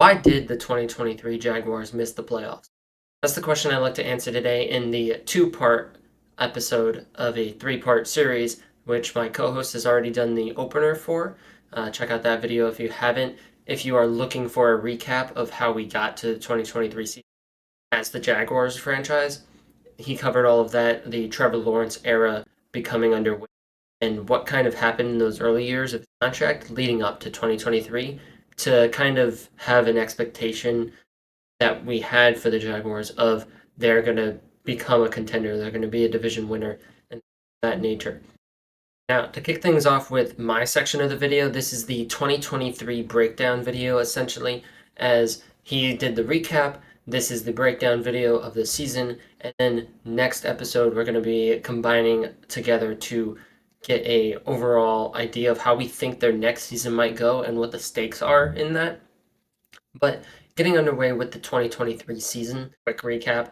Why did the 2023 Jaguars miss the playoffs? That's the question I'd like to answer today in the two-part episode of a three-part series, which my co-host has already done the opener for. Check out that video if you haven't. If you are looking for a recap of how we got to the 2023 season as the Jaguars franchise, he covered all of that, the Trevor Lawrence era becoming underway, and what kind of happened in those early years of his contract leading up to 2023 to kind of have an expectation that we had for the Jaguars of they're going to become a contender, they're going to be a division winner, and that nature. Now, to kick things off with my section of the video, this is the 2023 breakdown video, essentially, as he did the recap. This is the breakdown video of the season, and then next episode, we're going to be combining together to get a overall idea of how we think their next season might go and what the stakes are in that. But getting underway with the 2023 season, quick recap,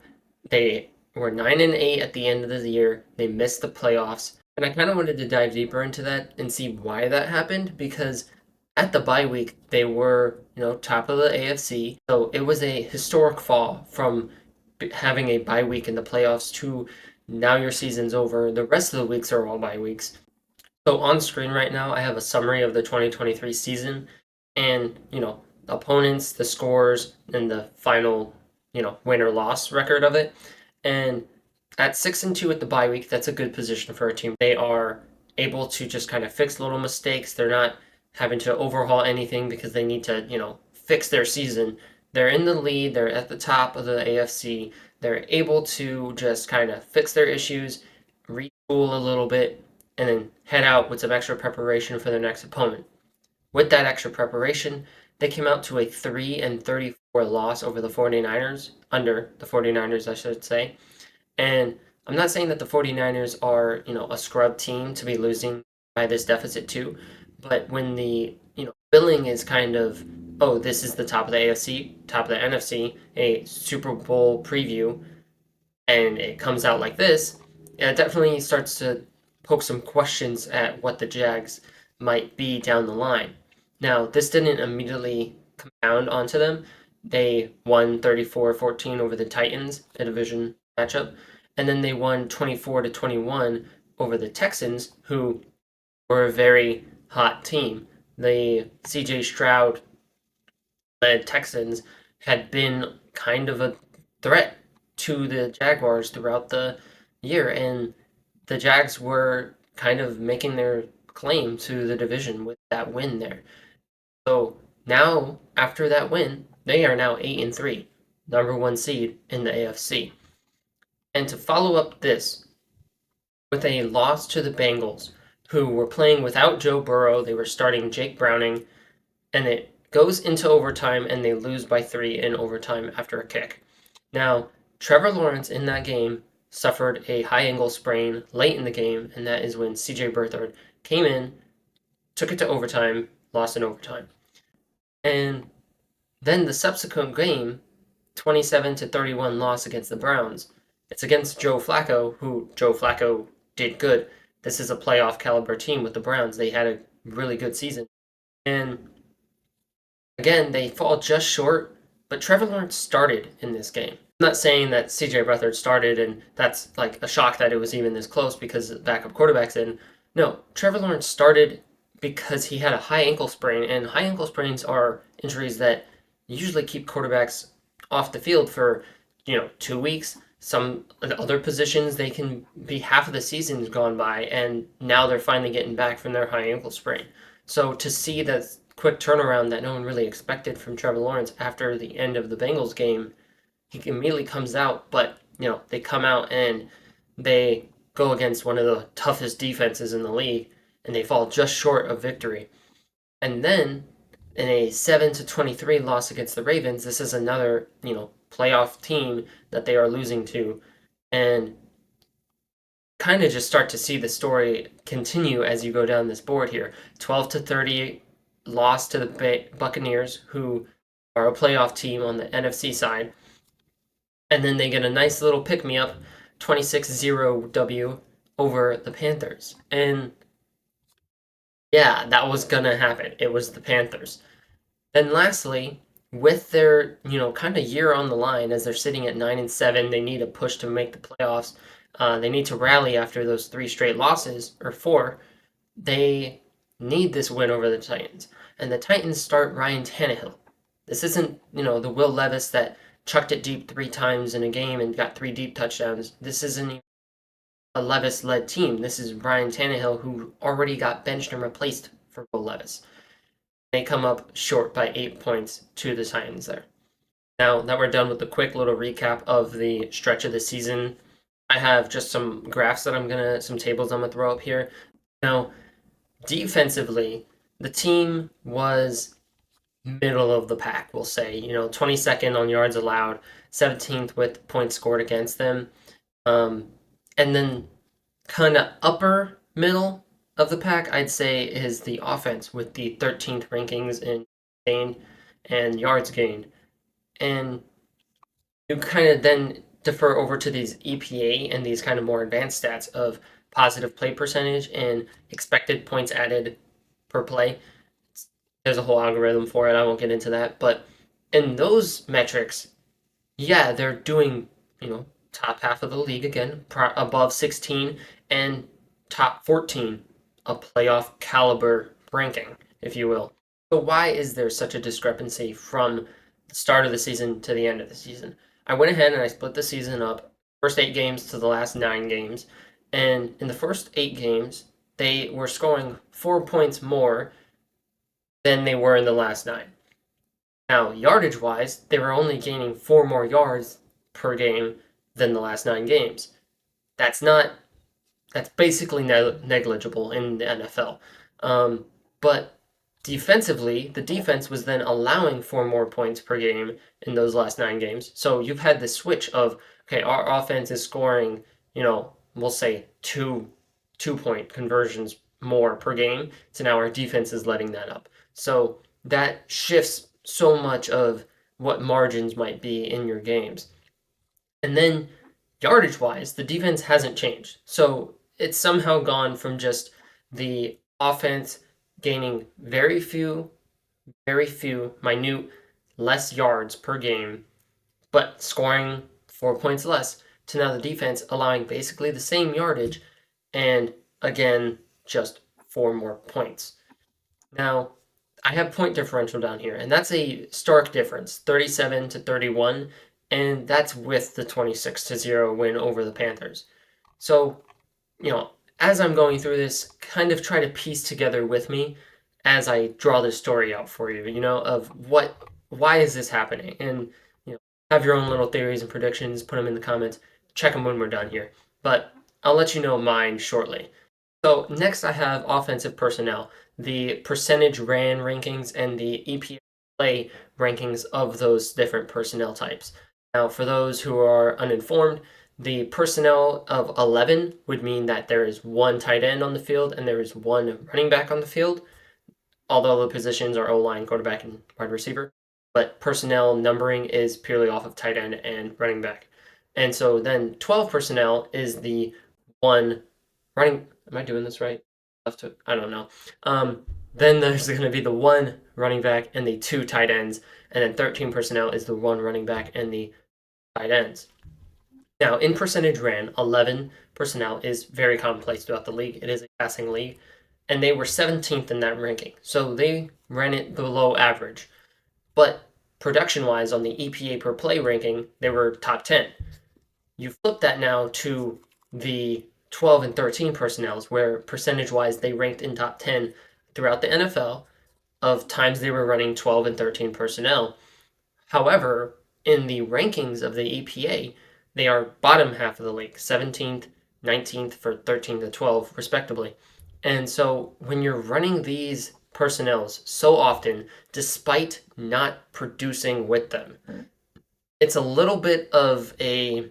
they were 9-8 at the end of the year. They missed the playoffs. And I kind of wanted to dive deeper into that and see why that happened, because at the bye week, they were, top of the AFC. So it was a historic fall from having a bye week in the playoffs to now your season's over. The rest of the weeks are all bye weeks. So on screen right now, I have a summary of the 2023 season and, opponents, the scores, and the final, win or loss record of it. And at 6-2 at the bye week, that's a good position for a team. They are able to just kind of fix little mistakes. They're not having to overhaul anything because they need to, fix their season. They're in the lead. They're at the top of the AFC. They're able to just kind of fix their issues, retool a little bit, and then head out with some extra preparation for their next opponent. With that extra preparation, they came out to a 3-34 loss over the 49ers, under the 49ers, I should say. And I'm not saying that the 49ers are, a scrub team to be losing by this deficit too, but when the, billing is kind of, oh, this is the top of the AFC, top of the NFC, a Super Bowl preview, and it comes out like this, it definitely starts to poke some questions at what the Jags might be down the line. Now, this didn't immediately compound onto them. They won 34-14 over the Titans, a division matchup, and then they won 24-21 over the Texans, who were a very hot team. The CJ Stroud led Texans had been kind of a threat to the Jaguars throughout the year, and the Jags were kind of making their claim to the division with that win there. So now, after that win, they are now 8-3, number one seed in the AFC. And to follow up this with a loss to the Bengals, who were playing without Joe Burrow, they were starting Jake Browning, and it goes into overtime, and they lose by 3 in overtime after a kick. Now, Trevor Lawrence in that game suffered a high ankle sprain late in the game, and that is when CJ Beathard came in, took it to overtime, lost in overtime. And then the subsequent game, 27-31 loss against the Browns. It's against Joe Flacco, who Joe Flacco did good. This is a playoff caliber team with the Browns. They had a really good season. And again, they fall just short, but Trevor Lawrence started in this game. I'm not saying that CJ Beathard started and that's like a shock that it was even this close because the backup quarterback's in. No, Trevor Lawrence started because he had a high ankle sprain, and high ankle sprains are injuries that usually keep quarterbacks off the field for, 2 weeks. Some other positions, they can be half of the season's gone by, and now they're finally getting back from their high ankle sprain. So to see that quick turnaround that no one really expected from Trevor Lawrence after the end of the Bengals game, he immediately comes out, but, they come out and they go against one of the toughest defenses in the league, and they fall just short of victory. And then in a 7-23 loss against the Ravens, this is another, playoff team that they are losing to. And kind of just start to see the story continue as you go down this board here. 12-30 loss to the Buccaneers, who are a playoff team on the NFC side. And then they get a nice little pick-me-up, 26-0 W over the Panthers. And yeah, that was going to happen. It was the Panthers. Then lastly, with their, kind of year on the line as they're sitting at 9-7, they need a push to make the playoffs. They need to rally after those three straight losses or four. They need this win over the Titans, and the Titans start Ryan Tannehill. This isn't, the Will Levis that chucked it deep three times in a game and got three deep touchdowns. This isn't a Levis-led team. This is Ryan Tannehill, who already got benched and replaced for Will Levis. They come up short by 8 points to the Titans there. Now that we're done with the quick little recap of the stretch of the season, I have just some graphs that some tables I'm gonna throw up here. Now, defensively, the team was middle of the pack, we'll say. 22nd on yards allowed, 17th with points scored against them. And then kind of upper middle of the pack, I'd say, is the offense with the 13th rankings in gained and yards gained. And you kind of then defer over to these EPA and these kind of more advanced stats of positive play percentage and expected points added per play. There's a whole algorithm for it. I won't get into that. But in those metrics, yeah, they're doing, top half of the league again, above 16 and top 14, a playoff caliber ranking, if you will. So why is there such a discrepancy from the start of the season to the end of the season? I went ahead and I split the season up, first 8 games to the last 9 games. And in the first 8 games, they were scoring 4 points more than they were in the last 9. Now, yardage wise, they were only gaining 4 more yards per game than the last 9 games. That's basically negligible in the NFL. But defensively, the defense was then allowing 4 more points per game in those last 9 games. So you've had this switch of, okay, our offense is scoring, we'll say 2-point conversions more per game. So now our defense is letting that up. So that shifts so much of what margins might be in your games. And then yardage wise, the defense hasn't changed. So it's somehow gone from just the offense gaining very few, minute, less yards per game, but scoring 4 points less, to now the defense allowing basically the same yardage and again, just 4 more points. Now, I have point differential down here, and that's a stark difference, 37-31, and that's with the 26-0 win over the Panthers. So, as I'm going through this, kind of try to piece together with me as I draw this story out for you, of why is this happening? And, have your own little theories and predictions, put them in the comments, check them when we're done here. But I'll let you know mine shortly. So next I have offensive personnel, the percentage ran rankings and the EPA play rankings of those different personnel types. Now for those who are uninformed, the personnel of 11 would mean that there is one tight end on the field and there is one running back on the field, although the positions are O-line, quarterback, and wide receiver. But personnel numbering is purely off of tight end and running back. And so then 12 personnel is the one running. Am I doing this right? I don't know. Then there's going to be the one running back and the 2 tight ends. And then 13 personnel is the one running back and the tight ends. Now, in percentage ran, 11 personnel is very commonplace throughout the league. It is a passing league. And they were 17th in that ranking. So they ran it below average. But production-wise, on the EPA per play ranking, they were top 10. You flip that now to the 12 and 13 personnels, where percentage-wise they ranked in top 10 throughout the NFL of times they were running 12 and 13 personnel. However, in the rankings of the EPA, they are bottom half of the league, 17th, 19th for 13 to 12, respectively. And so when you're running these personnels so often, despite not producing with them, it's a little bit of a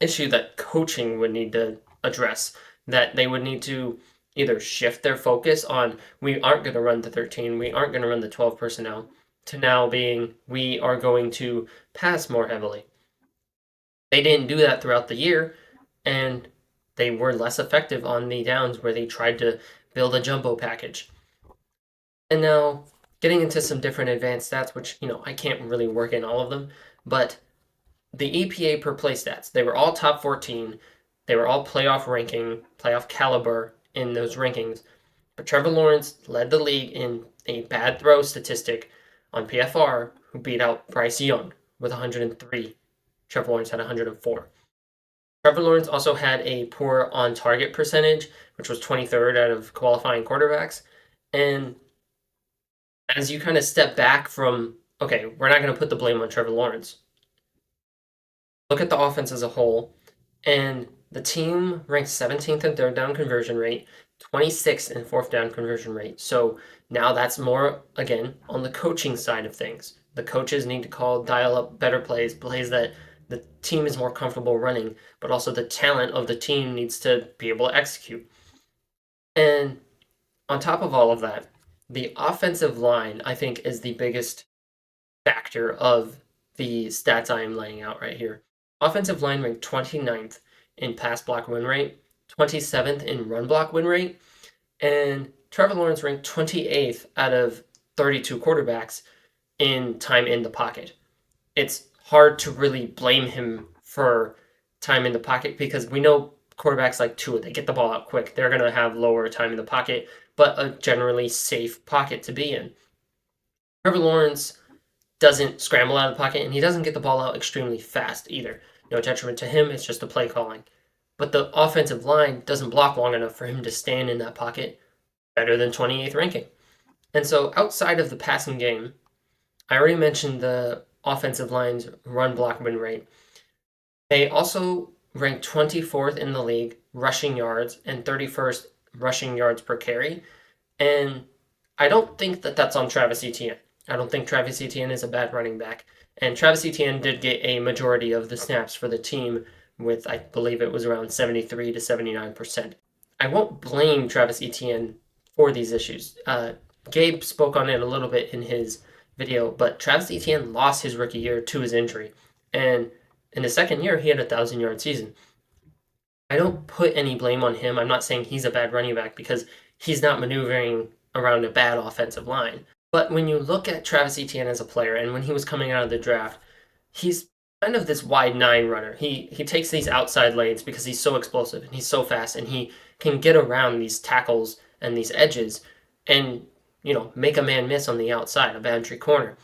issue that coaching would need to address, that they would need to either shift their focus on, we aren't going to run the 13, we aren't going to run the 12 personnel, to now being, we are going to pass more heavily. They didn't do that throughout the year, and they were less effective on the downs where they tried to build a jumbo package. And now getting into some different advanced stats, which, I can't really work in all of them, but the EPA per play stats, they were all top 14. They were all playoff ranking, playoff caliber in those rankings. But Trevor Lawrence led the league in a bad throw statistic on PFR, who beat out Bryce Young with 103. Trevor Lawrence had 104. Trevor Lawrence also had a poor on target percentage, which was 23rd out of qualifying quarterbacks. And as you kind of step back from, okay, we're not going to put the blame on Trevor Lawrence. Look at the offense as a whole, and the team ranked 17th in third down conversion rate, 26th in fourth down conversion rate. So now that's more, again, on the coaching side of things. The coaches need to dial up better plays that the team is more comfortable running, but also the talent of the team needs to be able to execute. And on top of all of that, the offensive line, I think, is the biggest factor of the stats I am laying out right here. Offensive line ranked 29th in pass block win rate, 27th in run block win rate, and Trevor Lawrence ranked 28th out of 32 quarterbacks in time in the pocket. It's hard to really blame him for time in the pocket because we know quarterbacks like Tua, they get the ball out quick. They're going to have lower time in the pocket, but a generally safe pocket to be in. Trevor Lawrence doesn't scramble out of the pocket, and he doesn't get the ball out extremely fast either. No detriment to him, it's just the play calling. But the offensive line doesn't block long enough for him to stand in that pocket better than 28th ranking. And so outside of the passing game, I already mentioned the offensive line's run block win rate. They also ranked 24th in the league rushing yards and 31st rushing yards per carry. And I don't think that that's on Travis Etienne. I don't think Travis Etienne is a bad running back. And Travis Etienne did get a majority of the snaps for the team with, I believe it was around 73 to 79%. I won't blame Travis Etienne for these issues. Gabe spoke on it a little bit in his video, but Travis Etienne lost his rookie year to his injury. And in his second year, he had a 1,000-yard season. I don't put any blame on him. I'm not saying he's a bad running back because he's not maneuvering around a bad offensive line. But when you look at Travis Etienne as a player, and when he was coming out of the draft, he's kind of this wide nine runner. He takes these outside lanes because he's so explosive and he's so fast, and he can get around these tackles and these edges and, make a man miss on the outside, a boundary corner.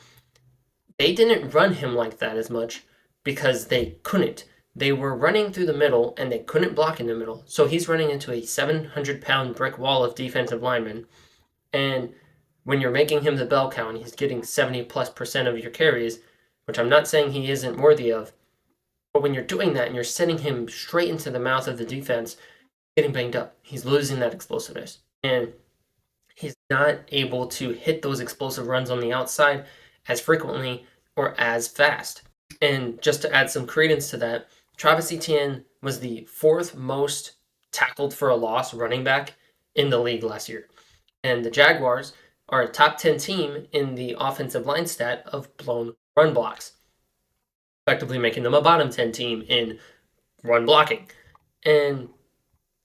They didn't run him like that as much because they couldn't. They were running through the middle and they couldn't block in the middle. So he's running into a 700-pound brick wall of defensive linemen. And when you're making him the bell cow and he's getting 70+% of your carries, which I'm not saying he isn't worthy of, but when you're doing that and you're sending him straight into the mouth of the defense, getting banged up, he's losing that explosiveness. And he's not able to hit those explosive runs on the outside as frequently or as fast. And just to add some credence to that, Travis Etienne was the fourth most tackled for a loss running back in the league last year. And the Jaguars are a top 10 team in the offensive line stat of blown run blocks, effectively making them a bottom 10 team in run blocking. And,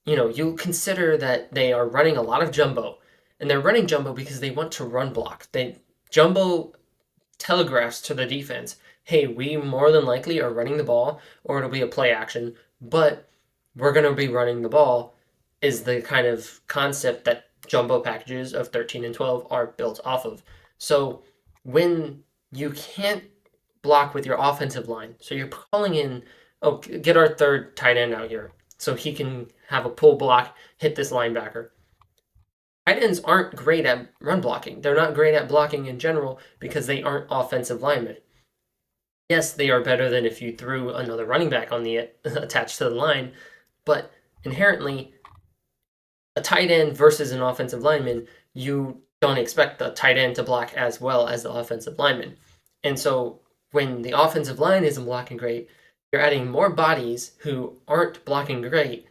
you consider that they are running a lot of jumbo, and they're running jumbo because they want to run block. Jumbo telegraphs to the defense, hey, we more than likely are running the ball, or it'll be a play action, but we're going to be running the ball, is the kind of concept that jumbo packages of 13 and 12 are built off of. So when you can't block with your offensive line, so you're calling in, get our third tight end out here so he can have a pull block, hit this linebacker. Tight ends aren't great at run blocking. They're not great at blocking in general because they aren't offensive linemen. Yes, they are better than if you threw another running back on the attached to the line, but inherently, a tight end versus an offensive lineman, you don't expect the tight end to block as well as the offensive lineman. And so when the offensive line isn't blocking great, you're adding more bodies who aren't blocking great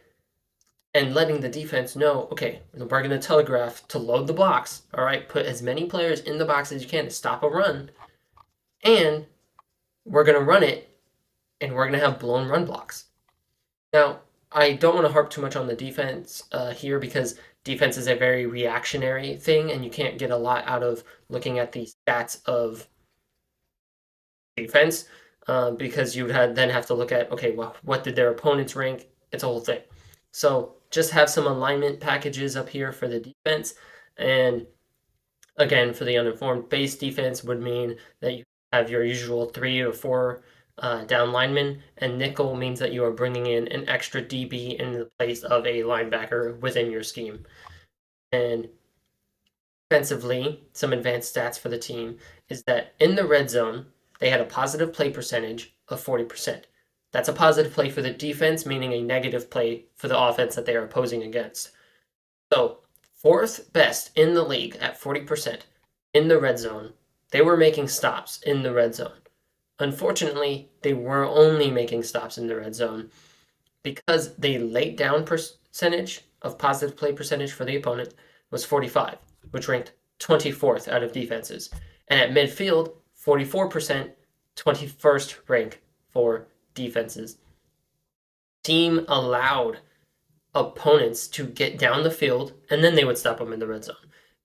and letting the defense know, okay, we're going to telegraph to load the box, all right? Put as many players in the box as you can to stop a run, and we're going to run it, and we're going to have blown run blocks. Now, I don't want to harp too much on the defense here because defense is a very reactionary thing, and you can't get a lot out of looking at the stats of defense because you would then have to look at, okay, well, what did their opponents rank? It's a whole thing. So just have some alignment packages up here for the defense. And again, for the uninformed, base defense would mean that you have your usual 3 or 4 down linemen, and nickel means that you are bringing in an extra DB in the place of a linebacker within your scheme. And defensively, some advanced stats for the team is that in the red zone, they had a positive play percentage of 40%. That's a positive play for the defense, meaning a negative play for the offense that they are opposing against. So, fourth best in the league at 40% in the red zone. They were making stops in the red zone. Unfortunately, they were only making stops in the red zone because the late down percentage of positive play percentage for the opponent was 45, which ranked 24th out of defenses. And at midfield, 44%, 21st rank for defenses. Team allowed opponents to get down the field, and then they would stop them in the red zone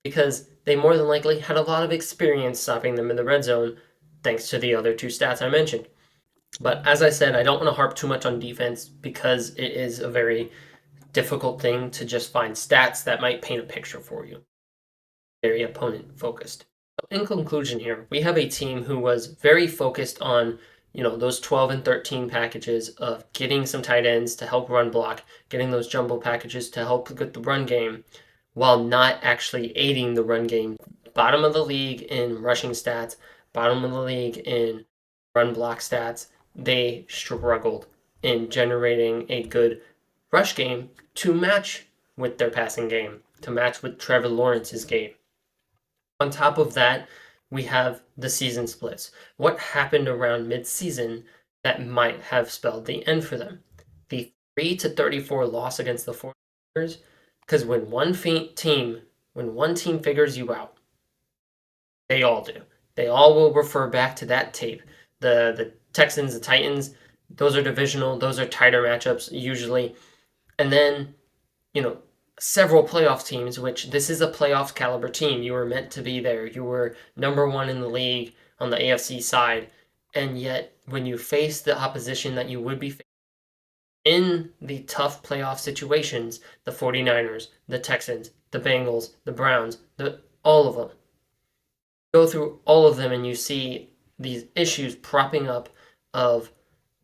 because they more than likely had a lot of experience stopping them in the red zone thanks to the other two stats I mentioned. But as I said, I don't want to harp too much on defense because it is a very difficult thing to just find stats that might paint a picture for you. Very opponent focused. In conclusion here, we have a team who was very focused on those 12 and 13 packages of getting some tight ends to help run block, getting those jumbo packages to help with the run game, while not actually aiding the run game. Bottom of the league in rushing stats, bottom of the league in run block stats. They struggled in generating a good rush game to match with their passing game, to match with Trevor Lawrence's game. On top of that, we have the season splits. What happened around mid-season that might have spelled the end for them? The 3-34 loss against the 49ers, because when one team figures you out, they all do. They all will refer back to that tape. The Texans, the Titans, those are divisional, those are tighter matchups usually. And then, several playoff teams, which this is a playoff caliber team. You were meant to be there. You were number 1 in the league on the AFC side. And yet, when you face the opposition that you would be facing in the tough playoff situations, the 49ers, the Texans, the Bengals, the Browns, all of them, go through all of them and you see these issues propping up of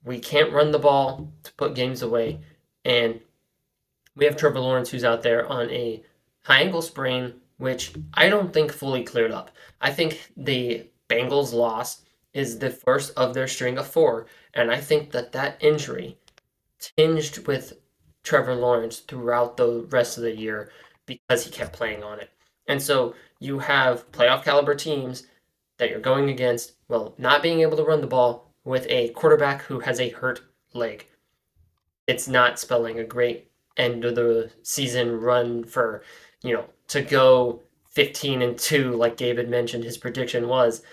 we can't run the ball to put games away, and we have Trevor Lawrence who's out there on a high ankle sprain, which I don't think fully cleared up. I think the Bengals loss is the first of their string of 4, and I think that injury tinged with Trevor Lawrence throughout the rest of the year because he kept playing on it. And so you have playoff caliber teams that you're going against, not being able to run the ball with a quarterback who has a hurt leg. It's not spelling a great end of the season run for, to go 15-2, like Gabe had mentioned his prediction was.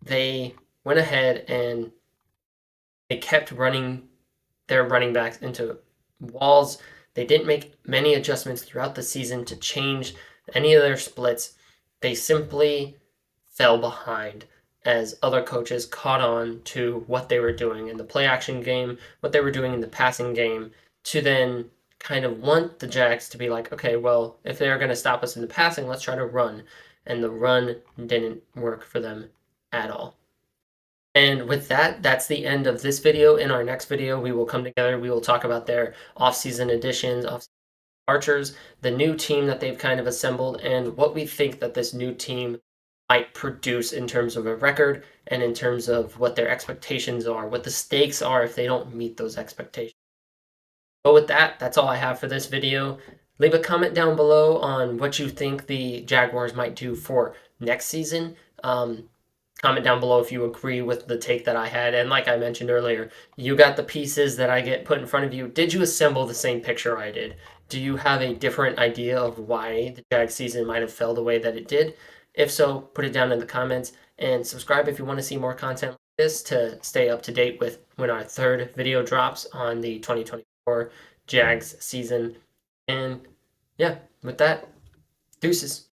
They went ahead and they kept running their running backs into walls. They didn't make many adjustments throughout the season to change any of their splits. They simply fell behind as other coaches caught on to what they were doing in the play action game, what they were doing in the passing game, to then kind of want the Jags to be like, okay, well, if they're going to stop us in the passing, let's try to run. And the run didn't work for them at all. And with that, that's the end of this video. In our next video, we will come together. We will talk about their offseason additions, departures, the new team that they've kind of assembled, and what we think that this new team might produce in terms of a record and in terms of what their expectations are, what the stakes are if they don't meet those expectations. But with that, that's all I have for this video. Leave a comment down below on what you think the Jaguars might do for next season. Comment down below if you agree with the take that I had. And like I mentioned earlier, you got the pieces that I get put in front of you. Did you assemble the same picture I did? Do you have a different idea of why the Jag season might have fell the way that it did? If so, put it down in the comments and subscribe if you want to see more content like this to stay up to date with when our 3rd video drops on the 2024 Jags season. And yeah, with that, deuces.